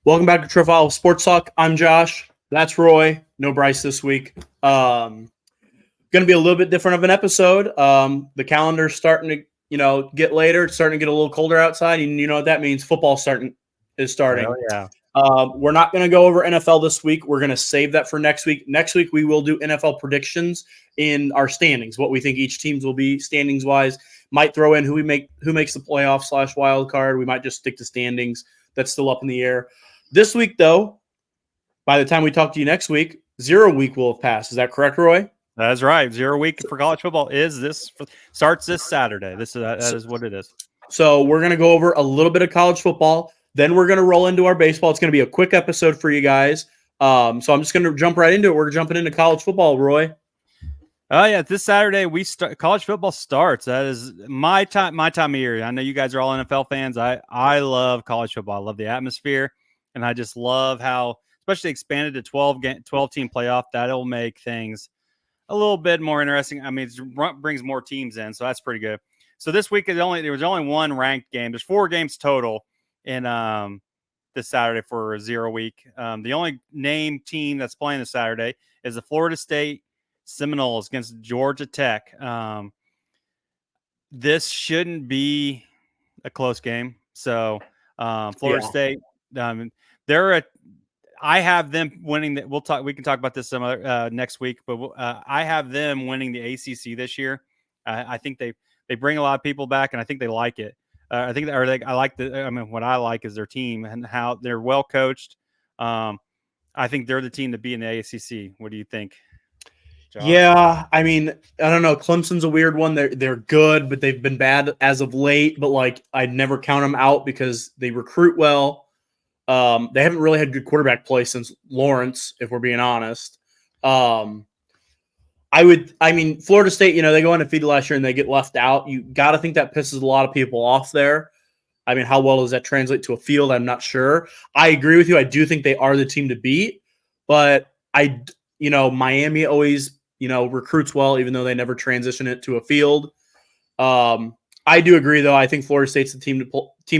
Welcome back to Trifile Sports Talk. I'm Josh. That's Roy. No Bryce this week. Going to be a little bit different of an episode. The calendar's starting to, get later. It's starting to get a little colder outside, and you know what that means. Football is starting. Oh, yeah. We're not going to go over NFL this week. We're going to save that for next week. Next week we will do NFL predictions in our standings. What we think each teams will be standings wise. Might throw in who makes the playoff / wild card. We might just stick to standings. That's still up in the air. This week, though, by the time we talk to you next week, 0 week will have passed. Is that correct, Roy? That's right. 0 week for college football starts this Saturday. That is what it is. So we're going to go over a little bit of college football. Then we're going to roll into our baseball. It's going to be a quick episode for you guys. So I'm just going to jump right into it. We're jumping into college football, Roy. Oh yeah, this Saturday college football starts. That is my time of year. I know you guys are all NFL fans. I love college football. I love the atmosphere, and I just love how, especially expanded to 12 team playoff. That'll make things a little bit more interesting. I mean, it brings more teams in, so that's pretty good. So this week there was only one ranked game. There's 4 games total in this Saturday for 0 week. The only named team that's playing this Saturday is the Florida State Seminoles against Georgia Tech. This shouldn't be a close game. So Florida State, I have them winning. We can talk about this some other next week, but I have them winning the ACC this year. I think they bring a lot of people back, and I think they like it. What I like is their team and how they're well coached. I think they're the team to be in the ACC. What do you think, Josh? Yeah, I mean, I don't know. Clemson's a weird one. They're good, but they've been bad as of late. But I'd never count them out because they recruit well. They haven't really had good quarterback play since Lawrence, if we're being honest. Florida State, they go undefeated last year and they get left out. You got to think that pisses a lot of people off there. I mean, how well does that translate to a field? I'm not sure. I agree with you. I do think they are the team to beat, but Miami always, recruits well, even though they never transition it to a field. I do agree, though. I think Florida State's the team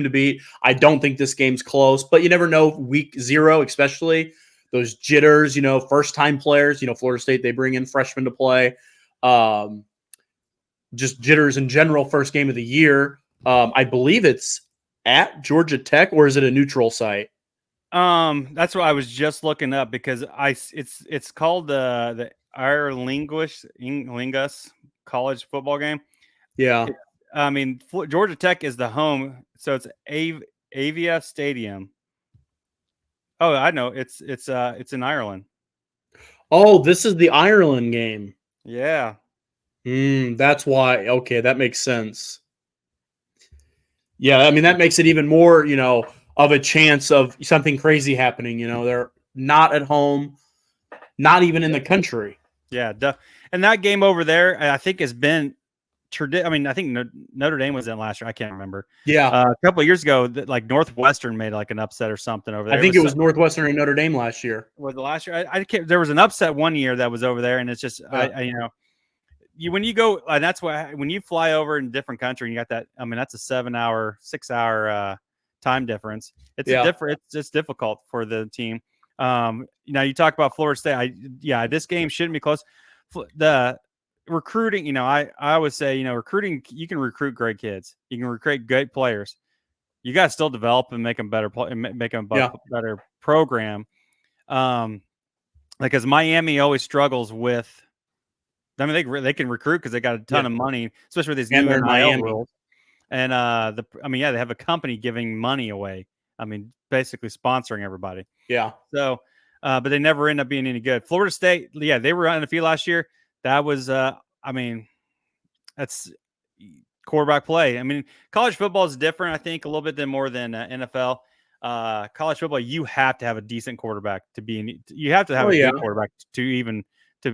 to beat. I don't think this game's close, but you never know. Week 0, especially those jitters, first-time players. Florida State, they bring in freshmen to play. Just jitters in general, first game of the year. I believe it's at Georgia Tech, or is it a neutral site? That's what I was just looking up because it's called the Aer Lingus college football game. Yeah. Georgia Tech is the home, so it's Avia Stadium. Oh, I know. It's in Ireland. Oh, this is the Ireland game. Yeah. That's why. Okay, that makes sense. Yeah, that makes it even more, of a chance of something crazy happening. They're not at home, not even in the country. Yeah, and that game over there, I think, has been I think Notre Dame was in last year. I can't remember. Yeah, a couple of years ago, Northwestern made an upset or something over there. I think it was Northwestern and Notre Dame last year. Was it last year? I can't. There was an upset one year that was over there, and it's just when you go, and that's why when you fly over in a different country, and you got that. That's a 6-hour time difference. It's difficult for the team. You talk about Florida State. This game shouldn't be close. The recruiting, I always say, recruiting, you can recruit great kids. You can recruit great players. You got to still develop and make them better, better program. Because Miami always struggles with. They can recruit because they got a ton of money, especially with these new NIL rules. And they have a company giving money away. Basically sponsoring everybody. Yeah. So, but they never end up being any good. Florida State, they were undefeated last year. That was, that's quarterback play. College football is different, I think, a little bit more than NFL. College football, you have to have a decent quarterback to be you have to have a good quarterback to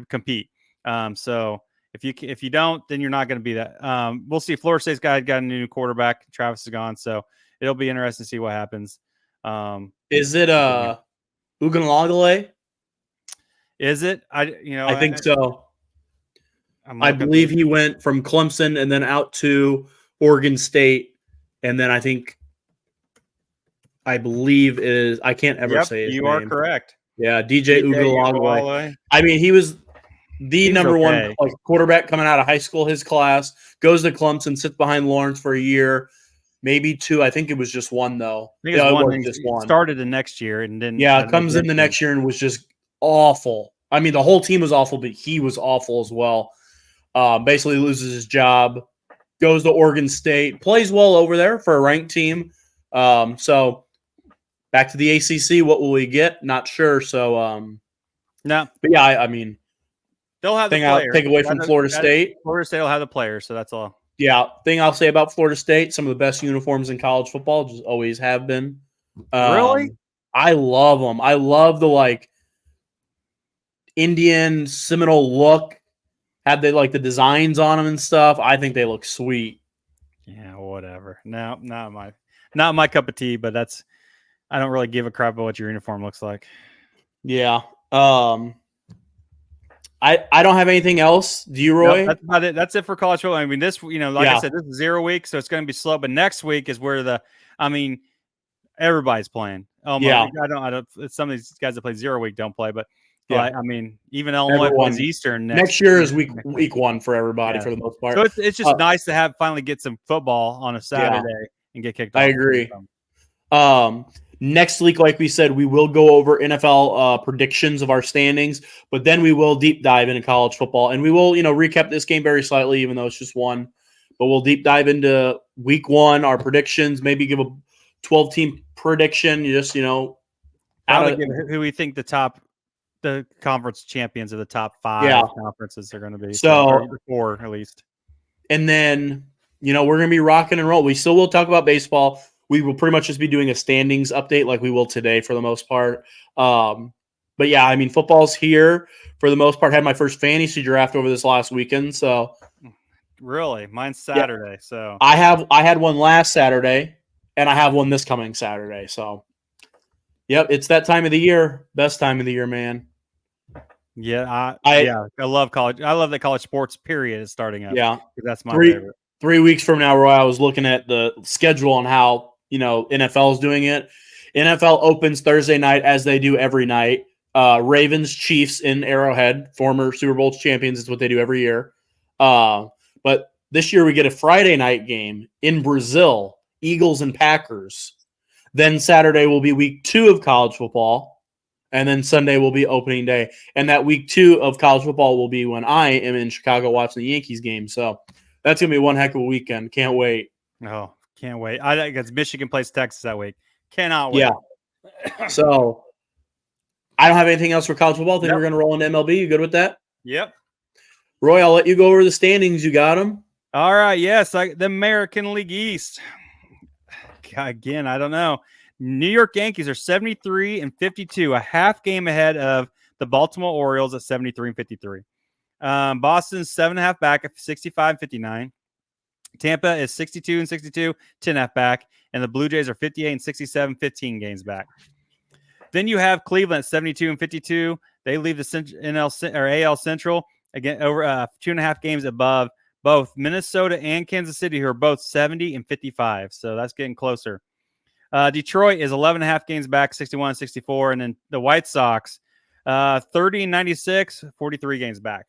compete. So if you don't, then you're not going to be that. We'll see. Florida State's got a new quarterback. Travis is gone, so it'll be interesting to see what happens. Is it Ugunlagale? Is it? I think so. I believe he went from Clemson and then out to Oregon State, and then I think I believe is I can't ever Yep, say his you are name. correct. Yeah, DJ DJ Uiagalelei. Uiagalelei. I mean, he was the He was number one okay. quarterback coming out of high school. His class goes to Clemson, sits behind Lawrence for a year, maybe two. I think it was just one though. I think it's Yeah, it one was thing just one. started the next year and then Yeah, had no comes in the redemption. next year and was just awful. I mean, the whole team was awful, but he was awful as well. Basically loses his job, goes to Oregon State, plays well over there for a ranked team. So back to the ACC, what will we get? Not sure. So, No, but yeah, I mean, they'll have the thing I'll players. take away from Florida State. Florida State will have the players, so that's all. Yeah, thing I'll say about Florida State, some of the best uniforms in college football, just always have been. Really? I love them. I love the Indian Seminole look. Had they the designs on them and stuff? I think they look sweet. Yeah, whatever. No, not my cup of tea. But I don't really give a crap about what your uniform looks like. Yeah. I don't have anything else. Do you, Roy? Nope, that's about it. That's it for college football. I mean, this I said, this is 0 week, so it's going to be slow. But next week is where everybody's playing. Yeah. I don't. Some of these guys that play 0 week don't play, but Yeah. I mean, even Illinois plays Eastern next year is week one for everybody for the most part. So it's just nice to finally get some football on a Saturday and get kicked off. I agree. Next week, like we said, we will go over NFL predictions of our standings, but then we will deep dive into college football, and we will, recap this game very slightly, even though it's just one. But we'll deep dive into week one, our predictions, maybe give a 12-team prediction. You just, probably give who we think the conference champions of the top 5 conferences are going to be. So 4 at least. And then, we're going to be rocking and roll. We still will talk about baseball. We will pretty much just be doing a standings update like we will today for the most part. But yeah, I mean, football's here for the most part. Had my first fantasy draft over this last weekend. So really, mine's Saturday. Yeah. So I had one last Saturday, and I have one this coming Saturday. So, yep, it's that time of the year. Best time of the year, man. Yeah, I love college. I love that college sports period is starting up. Yeah, that's my favorite. 3 weeks from now, Roy, I was looking at the schedule on how NFL is doing it. NFL opens Thursday night as they do every night. Ravens, Chiefs in Arrowhead, former Super Bowl champions. It's what they do every year. But this year we get a Friday night game in Brazil, Eagles and Packers. Then Saturday will be week 2 of college football. And then Sunday will be opening day. And that week 2 of college football will be when I am in Chicago watching the Yankees game. So that's going to be one heck of a weekend. Can't wait. Oh, can't wait. I think it's Michigan plays Texas that week. Cannot wait. Yeah. So I don't have anything else for college football. I think we're going to roll into MLB. You good with that? Yep. Roy, I'll let you go over the standings. You got them? All right. Yes. The American League East. Again, I don't know. New York Yankees are 73-52, a half game ahead of the Baltimore Orioles at 73-53. Boston's 7.5 back at 65-59. Tampa is 62-62, 10.5 back, and the Blue Jays are 58-67, 15 games back. Then you have Cleveland at 72-52. They leave the AL Central again over 2.5 games above both Minnesota and Kansas City, who are both 70-55. So that's getting closer. Detroit is 11.5 games back, 61-64, and then the White Sox 30-96, 43 games back.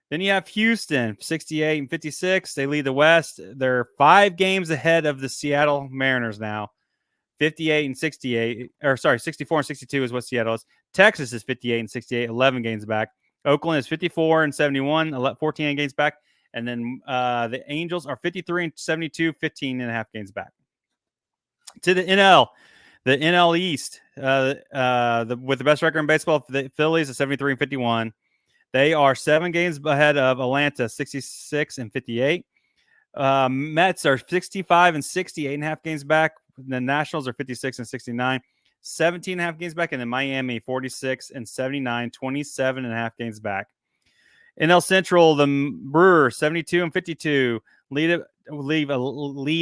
Then you have Houston, 68-56. They lead the West. They're 5 games ahead of the Seattle Mariners now, 58-68. Or sorry, 64-62 is what Seattle is. Texas is 58-68, 11 games back. Oakland is 54-71, 14 games back. And then the Angels are 53-72, 15.5 games back. To the NL East, with the best record in baseball, the Phillies are 73-51. They are 7 games ahead of Atlanta, 66-58. Mets are 65-60, 8.5 games back. The Nationals are 56-69, 17.5 games back. And then Miami, 46-79, 27.5 games back. NL Central, the Brewers, 72-52, lead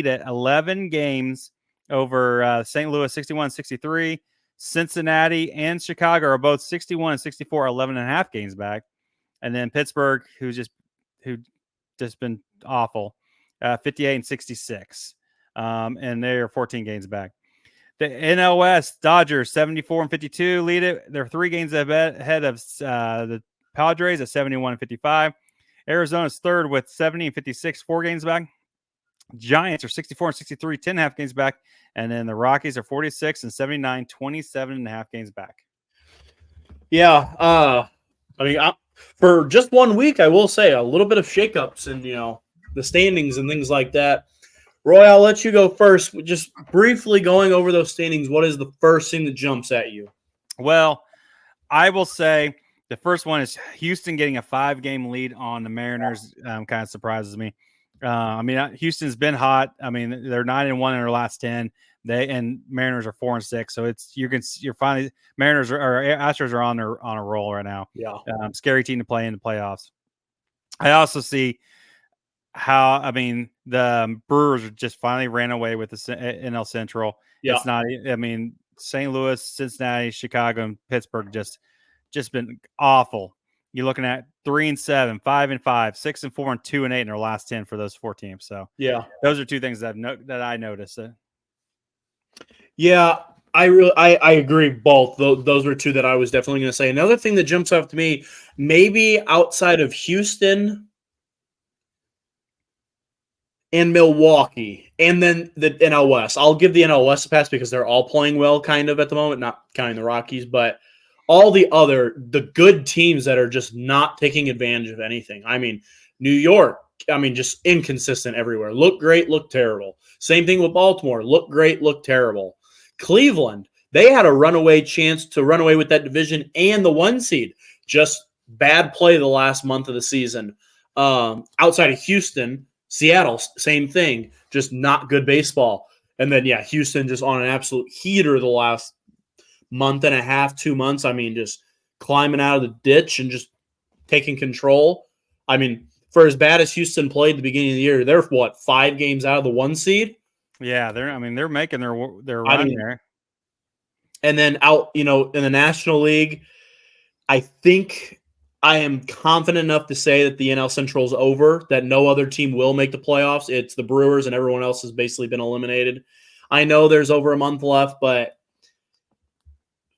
at 11 games over St. Louis, 61-63. Cincinnati and Chicago are both 61-64, 11.5 games back. And then Pittsburgh, who just been awful, 58-66, and they are 14 games back. The NL West, Dodgers 74-52 lead it. They're 3 games ahead of the Padres at 71-55. Arizona's third with 70-56, 4 games back. Giants are 64-63, 10.5 games back. And then the Rockies are 46-79, 27.5 games back. Yeah. I mean, for just 1 week, I will say a little bit of shakeups in, the standings and things like that. Roy, I'll let you go first. Just briefly going over those standings, what is the first thing that jumps at you? Well, I will say the first one is Houston getting a 5-game lead on the Mariners. Kind of surprises me. I mean, Houston's been hot. I mean, they're 9-1 in their last 10. And Mariners are 4-6. So you're finally Mariners or Astros are on a roll right now. Yeah, scary team to play in the playoffs. I also see how the Brewers just finally ran away with the NL Central. Yeah. It's not. I mean, St. Louis, Cincinnati, Chicago, and Pittsburgh just been awful. You're looking at 3-7, 5-5, 6-4, and 2-8 in their last 10 for those 4 teams. So yeah, those are 2 things that I noticed. Yeah, I agree. Both those were 2 that I was definitely going to say. Another thing that jumps off to me, maybe outside of Houston and Milwaukee, and then the NL West. I'll give the NL West a pass because they're all playing well, kind of at the moment, not counting the Rockies, but all the good teams that are just not taking advantage of anything. I mean, New York, just inconsistent everywhere. Look great, look terrible. Same thing with Baltimore. Look great, look terrible. Cleveland, they had a runaway chance to run away with that division and the 1 seed. Just bad play the last month of the season. Outside of Houston, Seattle, same thing. Just not good baseball. And then, Houston just on an absolute heater the last month and a half, 2 months. Just climbing out of the ditch and just taking control. For as bad as Houston played at the beginning of the year, they're 5 games out of the 1 seed? Yeah, they're making their run there. And then out, in the National League, I think I am confident enough to say that the NL Central is over, that no other team will make the playoffs. It's the Brewers, and everyone else has basically been eliminated. I know there's over a month left, but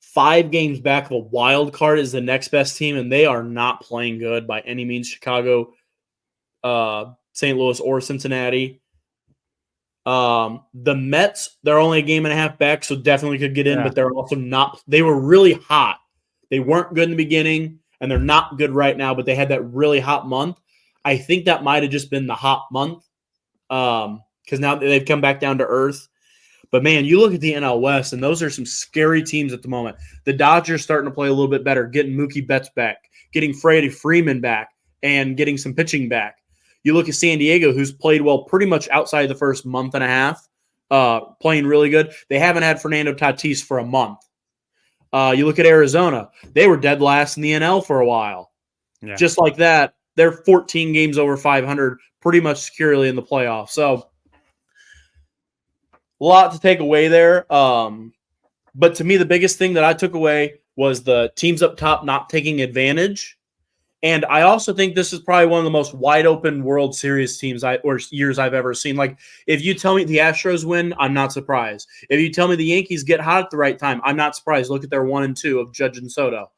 5 games back of a wild card is the next best team, and they are not playing good by any means. Chicago, St. Louis, or Cincinnati. The Mets, they're only a game and a half back, so definitely could get in, but they're also not. They were really hot. They weren't good in the beginning, and they're not good right now, but they had that really hot month. I think that might have just been the hot month because now they've come back down to earth. But, man, you look at the NL West, and those are some scary teams at the moment. The Dodgers starting to play a little bit better, getting Mookie Betts back, getting Freddie Freeman back, and getting some pitching back. You look at San Diego, who's played well pretty much outside the first month and a half, playing really good. They haven't had Fernando Tatis for a month. You look at Arizona. They were dead last in the NL for a while. Yeah. Just like that, they're 14 games over 500, pretty much securely in the playoffs. So, a lot to take away there. But to me, the biggest thing that I took away was the teams up top not taking advantage. And I also think this is probably one of the most wide open World Series teams or years I've ever seen. Like, if you tell me the Astros win, I'm not surprised. If you tell me the Yankees get hot at the right time, I'm not surprised. Look at their 1-2 of Judge and Soto.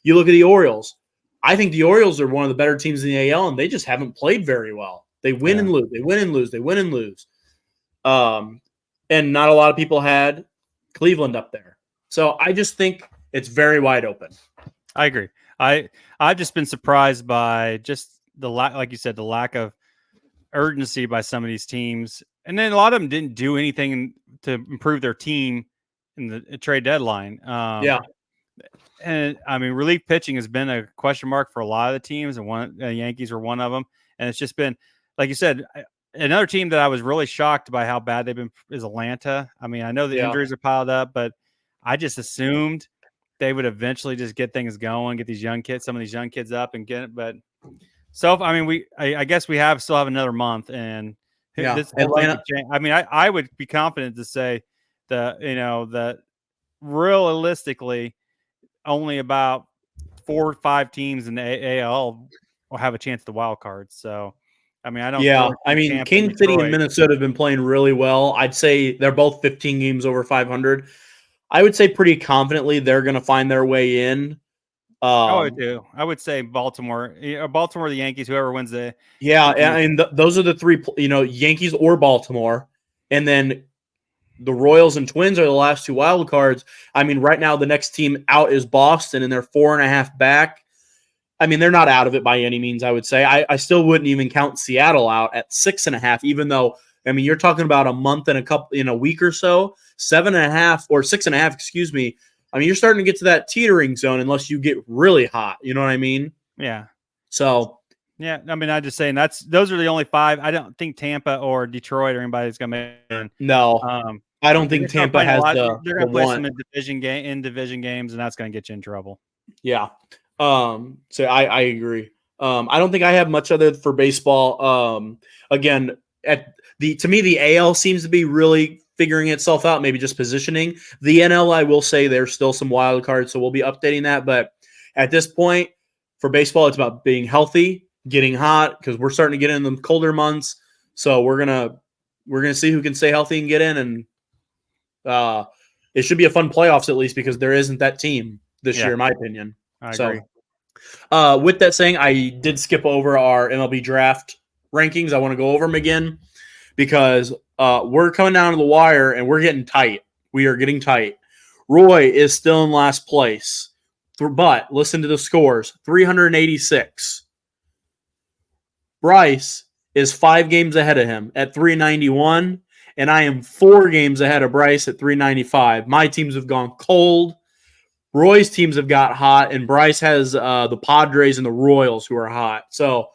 You look at the Orioles. I think the Orioles are one of the better teams in the AL, and they just haven't played very well. They win and lose. They win and lose. They win and lose. And not a lot of people had Cleveland up there. So I just think it's very wide open. I agree. I've just been surprised by just like you said, the lack of urgency by some of these teams. And then a lot of them didn't do anything to improve their team in the trade deadline. And relief pitching has been a question mark for a lot of the teams, and the Yankees were one of them. And it's just been, like you said, another team that I was really shocked by how bad they've been is Atlanta. I know the injuries are piled up, but I just assumed they would eventually just get things going, get some of these young kids up and get it. But I guess we still have another month, and this Atlanta. I would be confident to say that realistically, only about 4 or 5 teams in the AL will have a chance at the wild card. So I mean, I don't Yeah, really I think mean, Tampa and Kansas City and Detroit. Minnesota have been playing really well. I'd say they're both 15 games over 500. I would say pretty confidently they're going to find their way in. I would Um, too. I would say Baltimore, Baltimore, the Yankees, whoever wins yeah, the and those are the three, Yankees or Baltimore, and then the Royals and Twins are the last two wild cards. I mean, right now the next team out is Boston, and they're 4.5 back. I mean, they're not out of it by any means, I would say. I still wouldn't even count Seattle out at 6.5, even though, I mean, you're talking about a month and a week or so, 7.5 or 6.5, excuse me. I mean, you're starting to get to that teetering zone unless you get really hot. You know what I mean? yeah. So, Yeah, I mean, I'm just saying those are the only five. I don't think Tampa or Detroit or anybody's going to make it. no, I don't They're think just going to Tampa play a has lot. the They're going to play one. some in division games, and that's going to get you in trouble. Yeah. So I agree. I don't think I have much other for baseball. Again, to me, the AL seems to be really figuring itself out, maybe just positioning. The NL, I will say there's still some wild cards, so we'll be updating that. But at this point, for baseball, it's about being healthy, getting hot, because we're starting to get in the colder months. So we're gonna see who can stay healthy and get in, and it should be a fun playoffs at least because there isn't that team this year, Yeah, in my opinion. I So, agree. with that saying, I did skip over our MLB draft rankings. I want to go over them again because we're coming down to the wire and we're getting tight. We are getting tight. Roy is still in last place, but listen to the scores: 386. Bryce is 5 games ahead of him at 391, and I am 4 games ahead of Bryce at 395. My teams have gone cold. Roy's teams have got hot, and Bryce has the Padres and the Royals who are hot. So,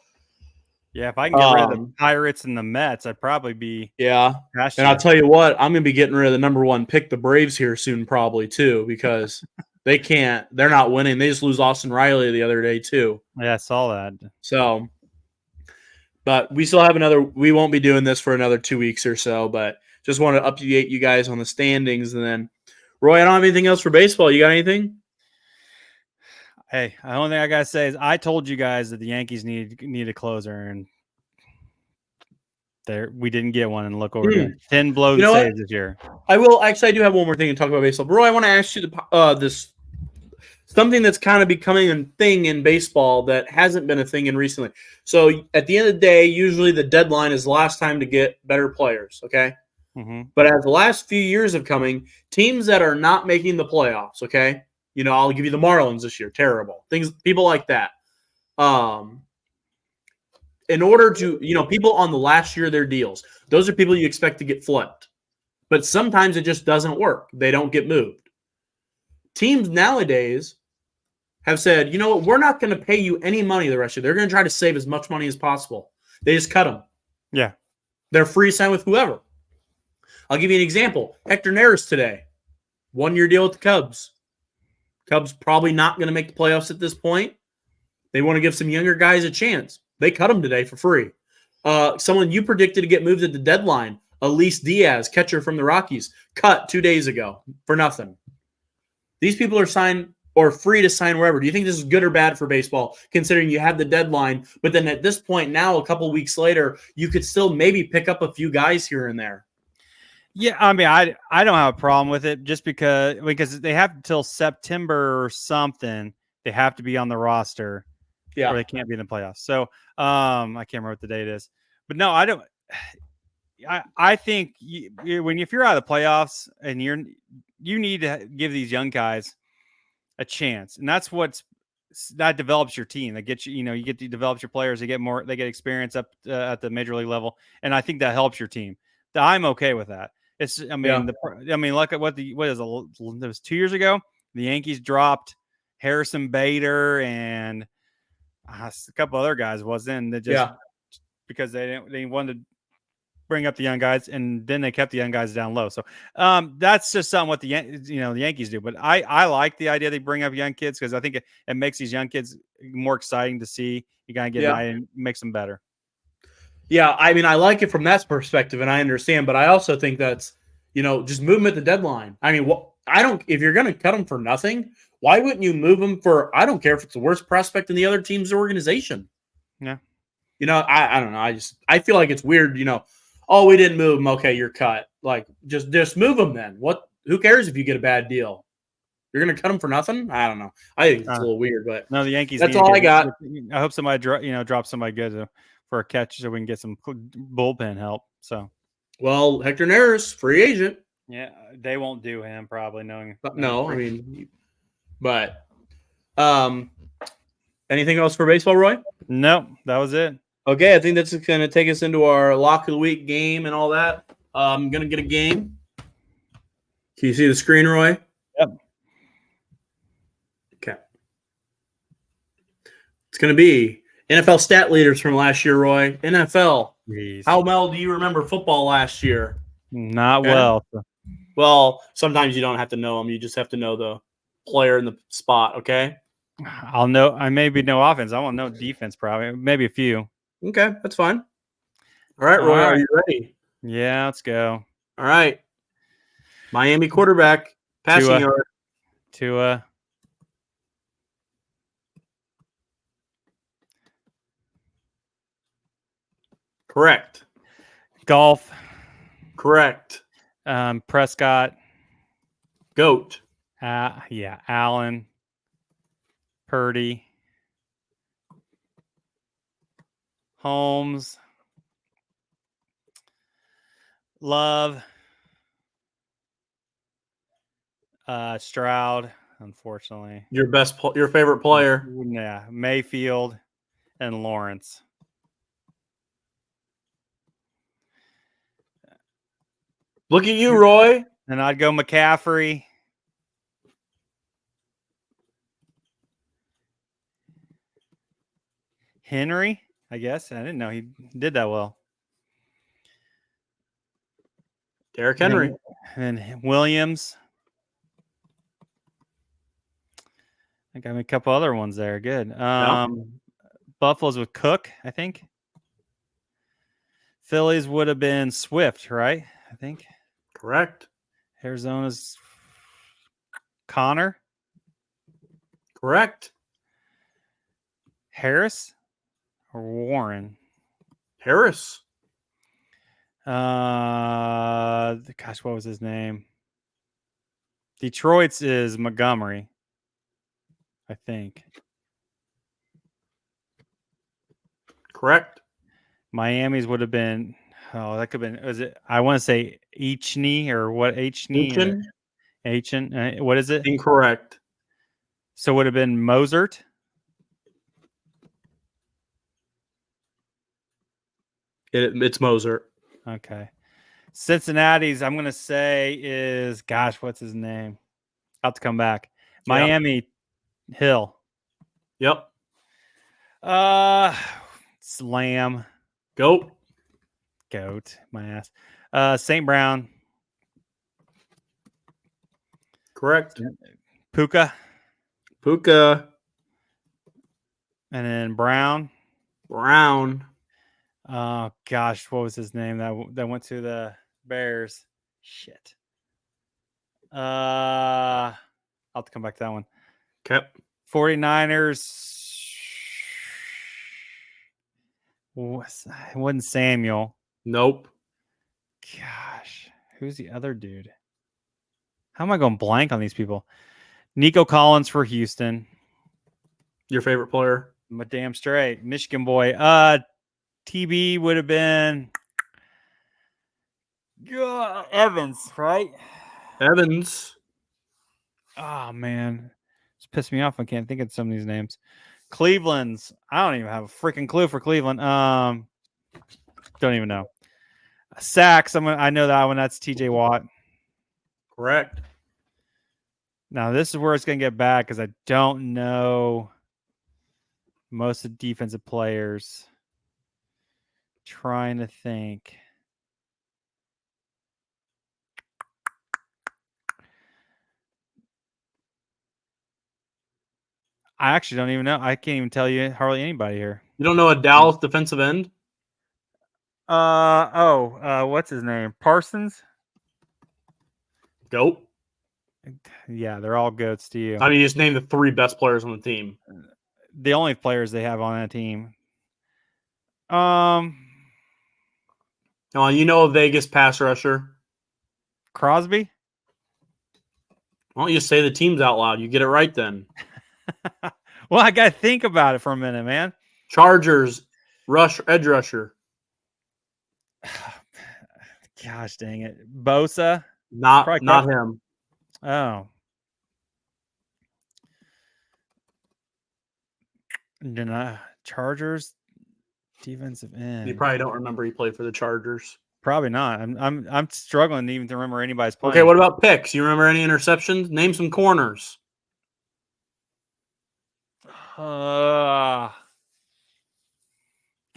Yeah, if I can get rid of the Pirates and the Mets, I'd probably be yeah. past And you. I'll tell you what, I'm going to be getting rid of the number one pick, the Braves, here soon, probably, too, because they're not winning. They just lose Austin Riley the other day, too. Yeah, I saw that. So, but we still have we won't be doing this for another 2 weeks or so, but just want to update you guys on the standings. And then, Roy, I don't have anything else for baseball. You got anything? Hey, the only thing I gotta say is I told you guys that the Yankees need a closer, and we didn't get one. And look what we're doing: 10 blown You know what? saves this year. I do have one more thing to talk about baseball. Roy, I want to ask you this something that's kind of becoming a thing in baseball that hasn't been a thing in recently. So at the end of the day, usually the deadline is the last time to get better players. Okay. Mm-hmm. But as the last few years have coming, teams that are not making the playoffs, okay, I'll give you the Marlins this year, terrible people like that. In order to, people on the last year of their deals, those are people you expect to get flipped. But sometimes it just doesn't work. They don't get moved. Teams nowadays have said, you know what, we're not going to pay you any money the rest of the year. They're going to try to save as much money as possible. They just cut them. Yeah. They're free to sign with whoever. I'll give you an example. Hector Neris today, 1-year deal with the Cubs. Cubs probably not going to make the playoffs at this point. They want to give some younger guys a chance. They cut him today for free. Someone you predicted to get moved at the deadline, Elise Diaz, catcher from the Rockies, cut 2 days ago for nothing. These people are signed or free to sign wherever. Do you think this is good or bad for baseball, considering you have the deadline, but then at this point now, a couple weeks later, you could still maybe pick up a few guys here and there? Yeah, I mean, I don't have a problem with it just because they have until September or something. They have to be on the roster, Yeah, or they can't be in the playoffs. So, I can't remember what the date is, but no, I don't. I think if you're out of the playoffs and you need to give these young guys a chance, and that develops your team. That gets you get to develop your players. They get experience up at the major league level, and I think that helps your team. I'm okay with that. Look at what it was 2 years ago. The Yankees dropped Harrison Bader and a couple other guys because they wanted to bring up the young guys, and then they kept the young guys down low. So that's just something what the Yankees do. But I like the idea they bring up young kids because I think it makes these young kids more exciting to see. You gotta get an eye and makes them better. Yeah, I mean, I like it from that perspective, and I understand, but I also think that's, just move them at the deadline. I mean, if you're going to cut them for nothing, why wouldn't you move them for, I don't care if it's the worst prospect in the other team's organization. Yeah. I don't know. I feel like it's weird. Oh, we didn't move him. Okay, you're cut. Like just move him then. What? Who cares if you get a bad deal? You're gonna cut him for nothing? I don't know. I think it's a little weird, but no, the Yankees. That's all I got. I hope somebody drops somebody good for a catch so we can get some bullpen help. So, well, Hector Neris, free agent. yeah, they won't do him probably knowing. No, I mean, but anything else for baseball, Roy? Nope, that was it. Okay, I think that's going to take us into our lock of the week game and all that. I'm going to get a game. Can you see the screen, Roy? Yep. Okay. It's going to be NFL stat leaders from last year, Roy. NFL. Jeez. How well do you remember football last year? Not well. Well, sometimes you don't have to know them. You just have to know the player in the spot, okay? I'll know. I maybe know offense. I won't know defense probably. Maybe a few. Okay, that's fine. All right, Roy, are you ready? Yeah, let's go. All right. Miami quarterback, passing yard. Tua. Correct. Golf. Correct. Prescott. Goat. Yeah, Allen. Purdy. Holmes. Love. Stroud, unfortunately. Your favorite player. Yeah, Mayfield and Lawrence. Look at you, Roy. And I'd go McCaffrey. Henry, I guess. I didn't know he did that well. Derrick Henry. And Williams. I got a couple other ones there. Good. Buffalo's with Cook, I think. Phillies would have been Swift, right? I think. Correct. Arizona's Connor. Correct. Harris or Warren? Harris. Gosh, what was his name? Detroit's is Montgomery, I think. Correct. Miami's would have been. Oh, that could have been. Was it? I want to say Echney or what? Echney. Echin. What is it? Incorrect. So would have been Mozart. It's Mozart. Okay. Cincinnati's, I'm going to say is, gosh, what's his name? I'll have to come back. Yep. Miami Hill. Yep. Slam. Goat. My ass. St. Brown. Correct. Puka. And then Brown. Oh gosh, what was his name that went to the Bears? Shit. I'll have to come back to that one. Okay. 49ers. It wasn't Samuel. Nope. Gosh, who's the other dude? How am I going blank on these people? Nico Collins for Houston. Your favorite player? My damn straight. Michigan boy. TB would have been Evans, right? Evans. Oh, man. It's pissed me off. I can't think of some of these names. Cleveland's. I don't even have a freaking clue for Cleveland. Don't even know. Sacks. I know that one. That's TJ Watt. Correct. Now, this is where it's going to get bad because I don't know most of the defensive players. Trying to think. I actually don't even know. I can't even tell you hardly anybody here. You don't know a Dallas defensive end? What's his name? Parsons? Goat. Yeah, they're all goats to you. I mean, you just name the 3 best players on the team. The only players they have on that team. Come on, you know a Vegas pass rusher. Crosby. Why don't you say the teams out loud? You get it right then. Well, I got to think about it for a minute, man. Chargers, edge rusher. Gosh dang it. Bosa. Not him. Oh. Chargers defensive end. You probably don't remember he played for the Chargers. Probably not. I'm struggling even to remember anybody's playing. Okay, what about picks? You remember any interceptions? Name some corners. Yeah,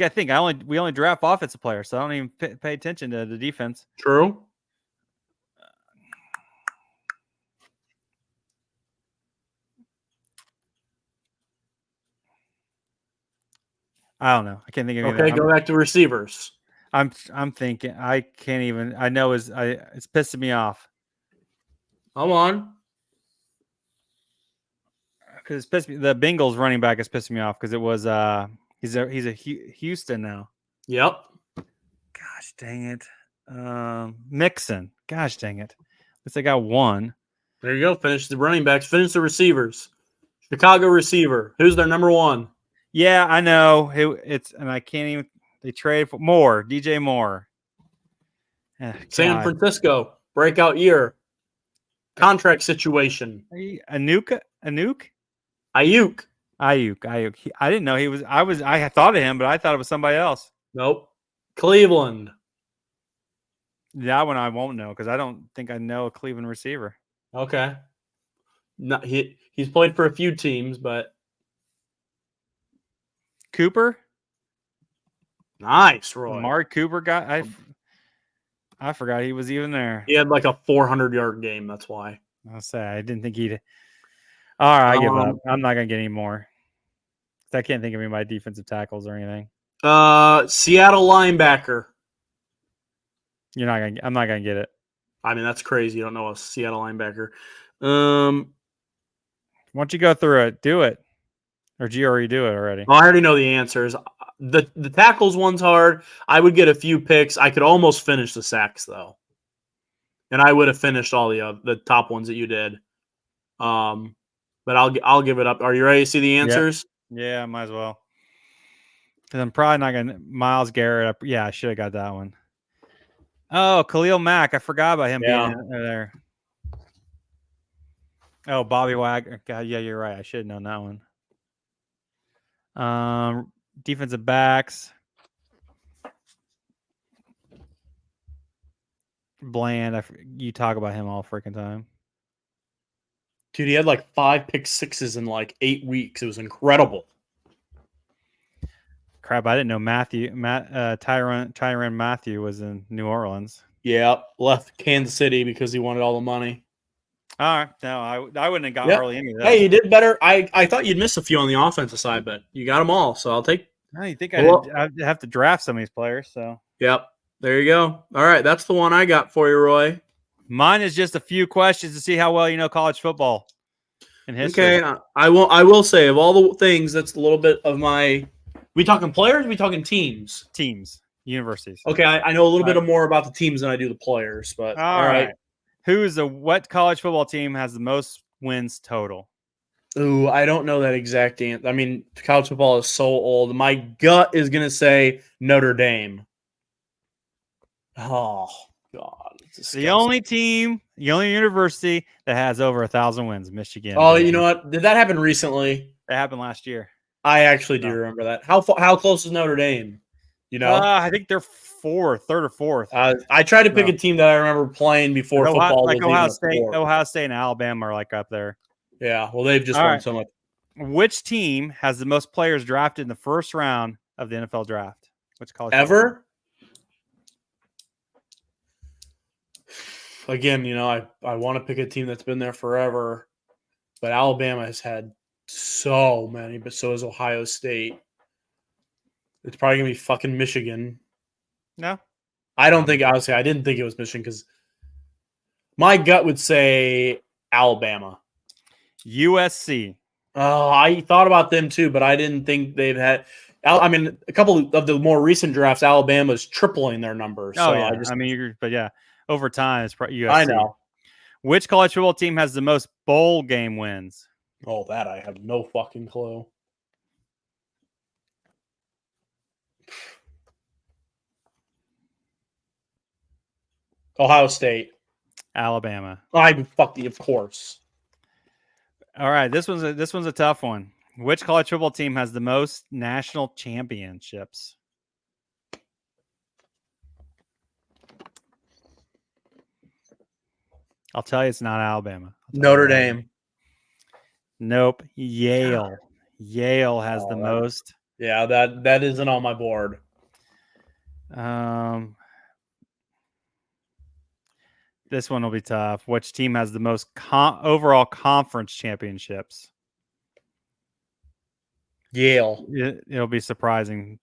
I think we only draft offensive players, so I don't even pay attention to the defense. True. I don't know. I can't think of anything. Okay, go back to receivers. I'm thinking. I can't even. I know it's pissing me off. Come on. Because it's pissed me. The Bengals running back is pissing me off because it was he's a Houston now. Yep. Gosh dang it. Mixon. Gosh dang it. At least I got one. There you go. Finish the running backs. Finish the receivers. Chicago receiver. Who's their number one? Yeah, I know. And I can't even. They trade for Moore. DJ Moore. San Francisco. Breakout year. Contract situation. Ayuk. Ayuk. I didn't know he was. I thought of him, but I thought it was somebody else. Nope. Cleveland. That one I won't know because I don't think I know a Cleveland receiver. Okay. Not he's played for a few teams, but Cooper. Nice, Roy. Mark Cooper guy. I forgot he was even there. He had like a 400-yard game. That's why. I'll say I didn't think he'd. All right, I give up. I'm not gonna get any more. I can't think of any of my defensive tackles or anything. Seattle linebacker. I'm not gonna get it. I mean, that's crazy. You don't know a Seattle linebacker. Why don't you go through it? Do it. Or did you already do it already? Well, I already know the answers. The tackles one's hard. I would get a few picks. I could almost finish the sacks though, and I would have finished all the top ones that you did. But I'll give it up. Are you ready to see the answers? Yeah, might as well. Because I'm probably not gonna Myles Garrett. Yeah, I should have got that one. Oh, Khalil Mack. I forgot about him being there. Oh, Bobby Wagner. God, yeah, you're right. I should have known that one. Defensive backs. Bland. You talk about him all freaking time. Dude, he had like 5 pick sixes in like 8 weeks. It was incredible. Crap, I didn't know Tyrann Mathieu was in New Orleans. Yeah, left Kansas City because he wanted all the money. All right. No, I wouldn't have got early any of that. Hey, you did better. I thought you'd miss a few on the offensive side, but you got them all, so I'll take. I think I'd have to draft some of these players. So. Yep. There you go. All right, that's the one I got for you, Roy. Mine is just a few questions to see how well you know college football and history. Okay, I will say of all the things, that's a little bit of my. We talking players? We talking teams? Teams, universities. Okay, I know a little bit more about the teams than I do the players, but all right. What college football team has the most wins total? Ooh, I don't know that exact answer. I mean, college football is so old. My gut is going to say Notre Dame. Oh, God. The only university that has over 1,000 wins, Michigan. Oh, you know what? Did that happen recently? That happened last year. I actually do remember that. How close is Notre Dame? You know? I think they're third or fourth. I tried to pick a team that I remember playing before football. Like Ohio State and Alabama are like up there. Yeah, well, they've just won so much. Which team has the most players drafted in the first round of the NFL draft? Which college ever? Again, you know, I want to pick a team that's been there forever, but Alabama has had so many, but so has Ohio State. It's probably going to be fucking Michigan. No. I don't think, honestly, I didn't think it was Michigan because my gut would say Alabama. USC. Oh, I thought about them too, but I didn't think they've had. I mean, a couple of the more recent drafts, Alabama's tripling their numbers. Oh so yeah, over time it's USC. I know. Which college football team has the most bowl game wins? Oh, that I have no fucking clue. Ohio State. Alabama. Of course. All right, this one's a tough one. Which college football team has the most national championships? I'll tell you, it's not Alabama. Notre Dame. Nope. Yale. Yale has the most. Yeah, that isn't on my board. This one will be tough. Which team has the most overall conference championships? Yale. It'll be surprising.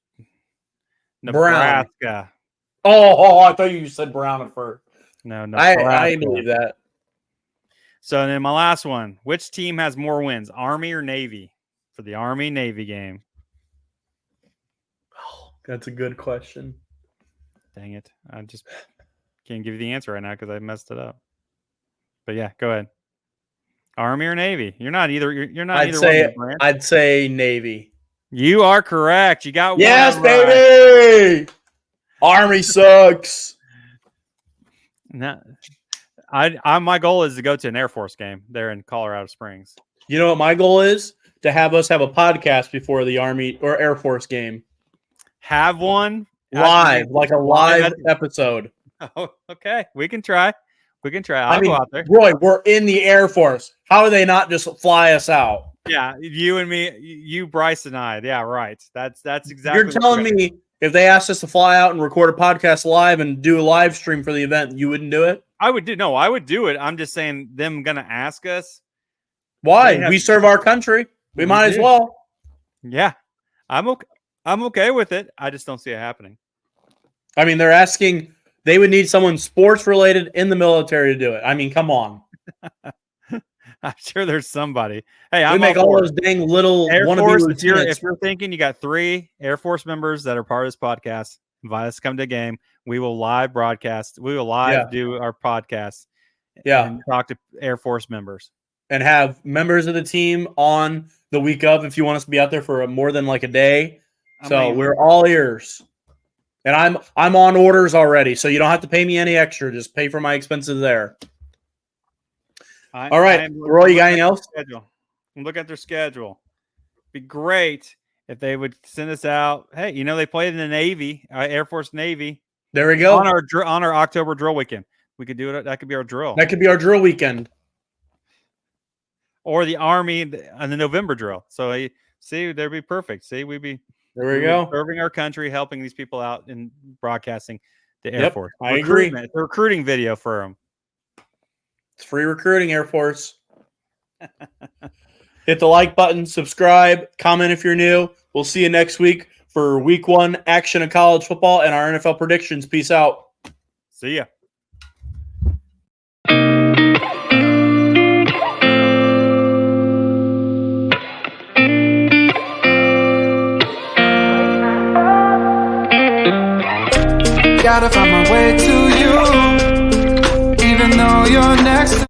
Brown. Nebraska. Oh, I thought you said Brown at first. No, Nebraska. I believe that. So then my last one. Which team has more wins, Army or Navy? For the Army-Navy game. Oh, that's a good question. Dang it. I just can't give you the answer right now because I messed it up. But yeah, go ahead. Army or Navy? You're not either. You're not either one. I'd say Navy. You are correct. You got yes, one. Baby. Army sucks. No, my goal is to go to an Air Force game there in Colorado Springs. You know what my goal is? To have us have a podcast before the Army or Air Force game. Have one live, like a live episode. Oh, okay. We can try. I'll go out there. Roy, we're in the Air Force. How do they not just fly us out? Yeah, you and me, you, Bryce, and I. Yeah, right. That's exactly. You're telling me if they asked us to fly out and record a podcast live and do a live stream for the event, you wouldn't do it? I would do. No, I would do it. I'm just saying, them gonna ask us. Why? We serve our country. We might as well. Yeah, I'm okay. I'm okay with it. I just don't see it happening. I mean, they're asking. They would need someone sports related in the military to do it. I mean, come on. I'm sure there's somebody. Hey, we make all those dang little Air Force. If you're thinking you got 3 Air Force members that are part of this podcast, invite us to come to a game. We will live broadcast. We will live do our podcast. Yeah. And talk to Air Force members. And have members of the team on the week of if you want us to be out there for more than like a day. We're all ears. And I'm on orders already, so you don't have to pay me any extra. Just pay for my expenses there. All right, Roy, you got anything else? Look at their schedule. Be great if they would send us out. Hey, they played in the Navy, Air Force Navy. There we go. On our October drill weekend. We could do it. That could be our drill. That could be our drill weekend. Or the Army on the November drill. So see, that'd be perfect. See, we'd be serving our country, helping these people out in broadcasting the Air Force. I agree. It's a recruiting video for them. It's free recruiting, Air Force. Hit the like button, subscribe, comment if you're new. We'll see you next week for week 1 action of college football and our NFL predictions. Peace out. See ya. Gotta find my way to